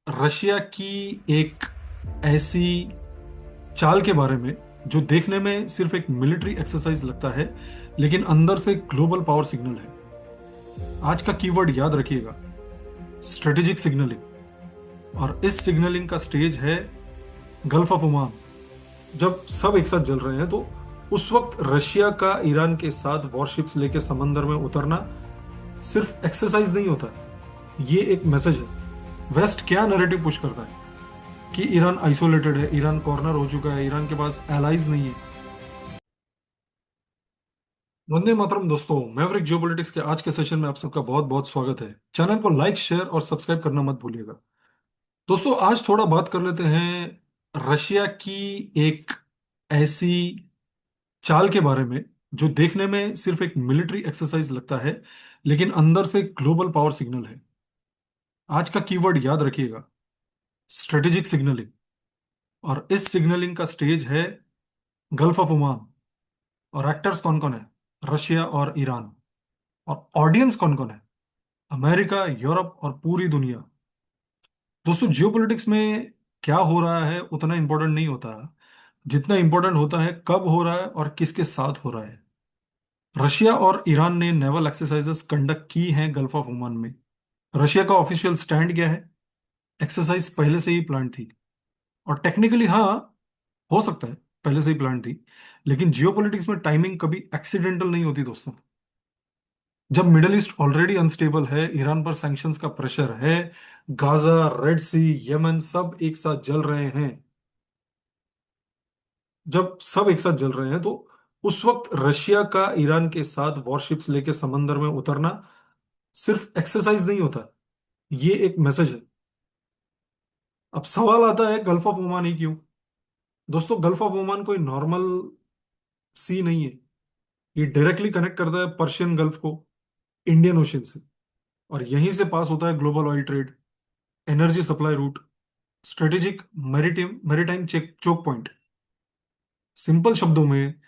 Russia की एक ऐसी चाल के बारे में जो देखने में सिर्फ एक मिलिट्री एक्सरसाइज लगता है, लेकिन अंदर से ग्लोबल पावर सिग्नल है। आज का कीवर्ड याद रखिएगा, स्ट्रेटेजिक सिग्नलिंग। और इस सिग्नलिंग का स्टेज है गल्फ ऑफ ओमान। जब सब एक साथ जल रहे हैं तो उस वक्त रशिया का ईरान के साथ वॉरशिप्स लेके समंदर में उतरना सिर्फ एक्सरसाइज नहीं होता, ये एक मैसेज है। वेस्ट क्या नैरेटिव पुश करता है कि ईरान आइसोलेटेड है, ईरान कॉर्नर हो चुका है, ईरान के पास एलाइज नहीं है। वंदे मातरम दोस्तों, मैवरिक जियोपॉलिटिक्स के आज के सेशन में आप सबका बहुत बहुत स्वागत है। चैनल को लाइक, शेयर और सब्सक्राइब करना मत भूलिएगा। दोस्तों, आज थोड़ा बात कर लेते हैं रशिया की एक ऐसी चाल के बारे में जो देखने में सिर्फ एक मिलिट्री एक्सरसाइज लगता है, लेकिन अंदर से ग्लोबल पावर सिग्नल है। आज का कीवर्ड याद रखिएगा, स्ट्रेटेजिक सिग्नलिंग। और इस सिग्नलिंग का स्टेज है गल्फ ऑफ ओमान। और एक्टर्स कौन कौन है? रशिया और ईरान। और ऑडियंस कौन कौन है? अमेरिका, यूरोप और पूरी दुनिया। दोस्तों, जियोपॉलिटिक्स में क्या हो रहा है उतना इंपॉर्टेंट नहीं होता, जितना इंपॉर्टेंट होता है कब हो रहा है और किसके साथ हो रहा है। रशिया और ईरान ने नेवल एक्सरसाइजेस कंडक्ट की हैं गल्फ ऑफ ओमान में। रशिया का ऑफिशियल स्टैंड क्या है? एक्सरसाइज पहले से ही प्लान थी। और टेक्निकली हाँ, हो सकता है पहले से ही प्लान थी, लेकिन जियोपॉलिटिक्स में टाइमिंग कभी एक्सीडेंटल नहीं होती दोस्तों। जब मिडल ईस्ट ऑलरेडी अनस्टेबल है, ईरान पर सैंक्शंस का प्रेशर है, गाजा, रेड सी, यमन सब एक साथ जल रहे हैं, जब सब एक साथ जल रहे हैं तो उस वक्त रशिया का ईरान के साथ वॉरशिप्स लेके समंदर में उतरना सिर्फ एक्सरसाइज नहीं होता, ये एक मैसेज है। अब सवाल आता है, गल्फ ऑफ ओमान ही क्यों? दोस्तों, गल्फ ऑफ ओमान कोई नॉर्मल सी नहीं है। ये डायरेक्टली कनेक्ट करता है पर्शियन गल्फ को इंडियन ओशन से। और यहीं से पास होता है global oil trade, energy supply route, strategic maritime maritime check choke point. Simple शब्दों में,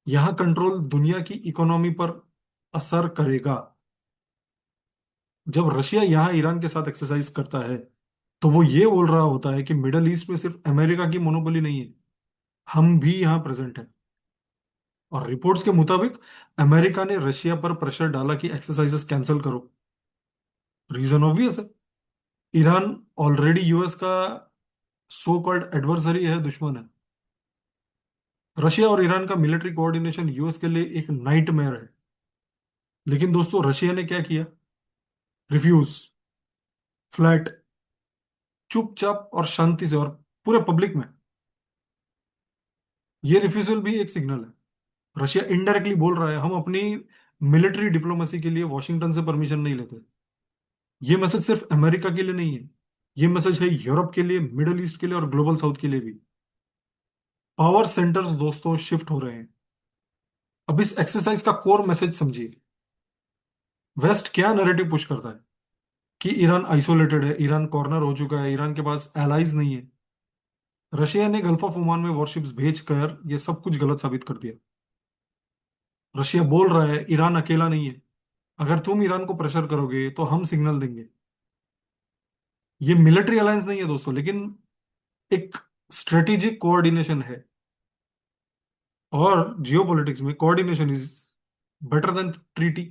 यहां कंट्रोल दुनिया की इकोनॉमी पर असर करेगा। जब रशिया यहां ईरान के साथ एक्सरसाइज करता है तो वो ये बोल रहा होता है कि मिडल ईस्ट में सिर्फ अमेरिका की मोनोपोली नहीं है, हम भी यहां प्रेजेंट है। और रिपोर्ट्स के मुताबिक अमेरिका ने रशिया पर प्रेशर डाला कि एक्सरसाइजेस कैंसिल करो। रीजन ऑब्वियस है, ईरान ऑलरेडी यूएस का सो कॉल्ड एडवर्सरी है, दुश्मन है। रशिया और ईरान का मिलिट्री कोऑर्डिनेशन यूएस के लिए एक नाइटमेयर है। लेकिन दोस्तों, रशिया ने क्या किया? रिफ्यूज, फ्लैट, चुपचाप और शांति से, और पूरे पब्लिक में। ये रिफ्यूजल भी एक सिग्नल है। रशिया इनडायरेक्टली बोल रहा है, हम अपनी मिलिट्री डिप्लोमेसी के लिए वॉशिंगटन से परमिशन नहीं लेते। ये मैसेज सिर्फ अमेरिका के लिए नहीं है, ये मैसेज है यूरोप के लिए, मिडल ईस्ट के लिए और ग्लोबल साउथ के लिए भी। पावर सेंटर्स दोस्तों शिफ्ट हो रहे हैं। अब इस एक्सरसाइज का कोर मैसेज समझिए। वेस्ट क्या नैरेटिव पुश करता है कि ईरान आइसोलेटेड है, ईरान कॉर्नर हो चुका है, ईरान के पास एलाइज नहीं है। रशिया ने गल्फ ऑफ ओमान में वॉरशिप्स भेजकर यह सब कुछ गलत साबित कर दिया। रशिया बोल रहा है, ईरान अकेला नहीं है, अगर तुम ईरान को प्रेशर करोगे तो हम सिग्नल देंगे। ये मिलिट्री अलायंस नहीं है दोस्तों, लेकिन एक स्ट्रेटेजिक कोऑर्डिनेशन है। और जियोपॉलिटिक्स में coordination is better than treaty,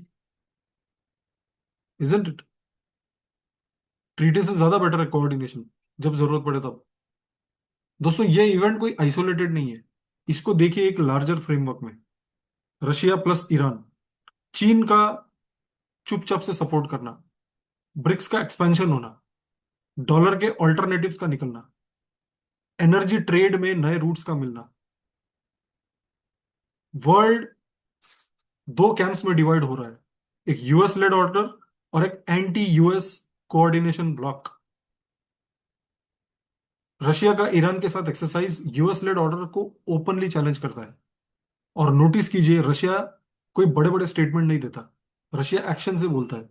isn't it? Treaty से ज्यादा बेटर है कोऑर्डिनेशन, जब जरूरत पड़े तब। दोस्तों, ये इवेंट कोई आइसोलेटेड नहीं है, इसको देखिए एक लार्जर फ्रेमवर्क में। रशिया प्लस ईरान, चीन का चुपचाप से सपोर्ट करना, ब्रिक्स का एक्सपेंशन होना, डॉलर के ऑल्टरनेटिव्स का निकलना, एनर्जी ट्रेड में नए रूट्स का मिलना। वर्ल्ड दो कैंप्स में डिवाइड हो रहा है, एक यूएस लेड ऑर्डर और एक anti US coordination block. Russia का ईरान के साथ एक्सरसाइज यूएस लेड ऑर्डर को ओपनली चैलेंज करता है। और नोटिस कीजिए, रशिया कोई बड़े बड़े स्टेटमेंट नहीं देता, रशिया एक्शन से बोलता है।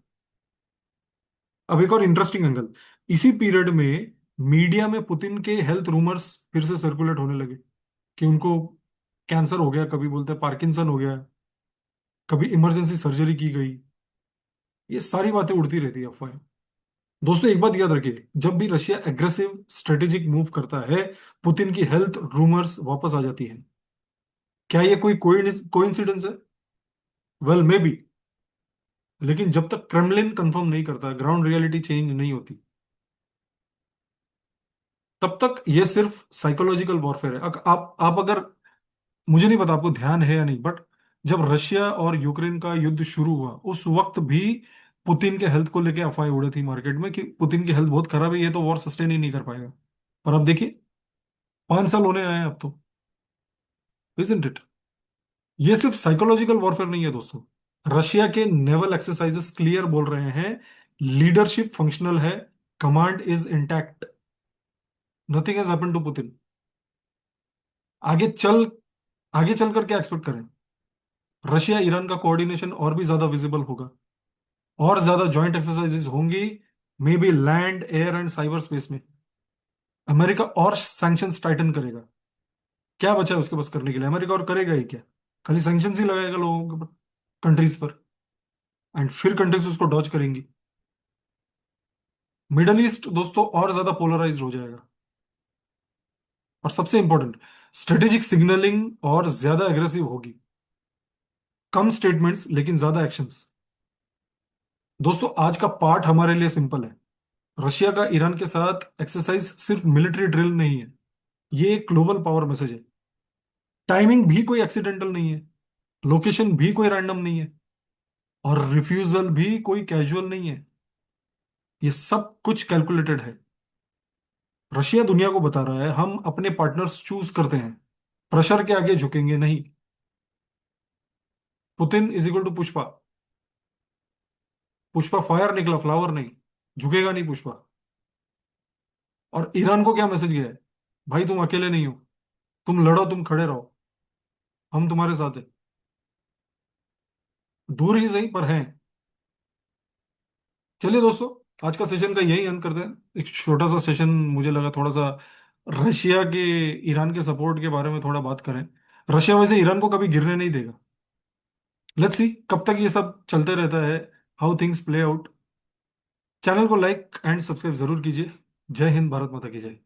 अब एक और इंटरेस्टिंग एंगल, इसी पीरियड में मीडिया में पुतिन के हेल्थ रूमर्स फिर से सर्कुलेट होने लगे कि उनको कैंसर हो गया, कभी बोलते हैं पार्किंसन हो गया, कभी इमरजेंसी सर्जरी की गई। ये सारी बातें उड़ती रहती है, अफवाह। दोस्तों एक बात याद रखिए, जब भी रशिया एग्रेसिव स्ट्रेटेजिक मूव करता है, पुतिन की हेल्थ रूमर्स वापस आ जाती है। क्या ये कोई कोइंसिडेंस है? Well may be. लेकिन जब तक क्रेमलिन कंफर्म नहीं करता, ग्राउंड रियलिटी चेंज नहीं होती, तब तक ये सिर्फ साइकोलॉजिकल वॉरफेयर है। आप अगर, मुझे नहीं पता आपको ध्यान है या नहीं, बट जब रशिया और यूक्रेन का युद्ध शुरू हुआ उस वक्त भी पुतिन के हेल्थ को लेके अफवाहें उड़ी थी मार्केट में कि पुतिन की हेल्थ बहुत खराब है, ये तो वॉर सस्टेन ही नहीं कर पाएगा। और अब देखिए, 5 साल होने आए हैं अब तो। Isn't it? ये सिर्फ साइकोलॉजिकल वॉरफेयर नहीं है दोस्तों। रशिया के नेवल एक्सरसाइजेस क्लियर बोल रहे हैं, लीडरशिप फंक्शनल है, command is intact, nothing has happened to Putin. आगे चल आगे चलकर क्या एक्सपेक्ट करें? रशिया ईरान का कोऑर्डिनेशन और भी ज्यादा विजिबल होगा, और ज्यादा जॉइंट एक्सरसाइजेज होंगी, may be land, air and cyber space में। अमेरिका और सैंक्शंस टाइटन करेगा। क्या बचा है उसके पास करने के लिए? अमेरिका और करेगा ही क्या? खाली सैंक्शंस ही लगाएगा लोगों के ऊपर, कंट्रीज पर, एंड फिर कंट्रीज उसको डॉज करेंगी। मिडल ईस्ट दोस्तों और ज्यादा पोलराइज्ड हो जाएगा। और सबसे इंपॉर्टेंट, स्ट्रेटेजिक सिग्नलिंग और ज्यादा एग्रेसिव होगी। कम स्टेटमेंट्स लेकिन ज्यादा एक्शंस। दोस्तों आज का पार्ट हमारे लिए सिंपल है। रशिया का ईरान के साथ एक्सरसाइज सिर्फ मिलिट्री ड्रिल नहीं है, ये एक ग्लोबल पावर मैसेज है। टाइमिंग भी कोई एक्सीडेंटल नहीं है, लोकेशन भी कोई रैंडम नहीं है, और रिफ्यूजल भी कोई कैजुअल नहीं है। ये सब कुछ कैलकुलेटेड है। रशिया दुनिया को बता रहा है, हम अपने पार्टनर्स चूज करते हैं, प्रेशर के आगे झुकेंगे नहीं। Putin is equal to Pushpa. Pushpa fire निकला, फ्लावर नहीं। झुकेगा नहीं पुष्पा। और ईरान को क्या मैसेज गया है? भाई तुम अकेले नहीं हो, तुम लड़ो, तुम खड़े रहो, हम तुम्हारे साथ हैं। दूर ही सही पर हैं। चलिए दोस्तों, आज का सेशन का यही अंत करते हैं। एक छोटा सा सेशन, मुझे लगा थोड़ा सा रशिया के, ईरान के सपोर्ट के बारे में थोड़ा बात करें। रशिया वैसे ईरान को कभी गिरने नहीं देगा। लेट्स सी कब तक ये सब चलते रहता है, how things play out. Channel को लाइक एंड सब्सक्राइब जरूर कीजिए। जय हिंद, भारत माता की जय।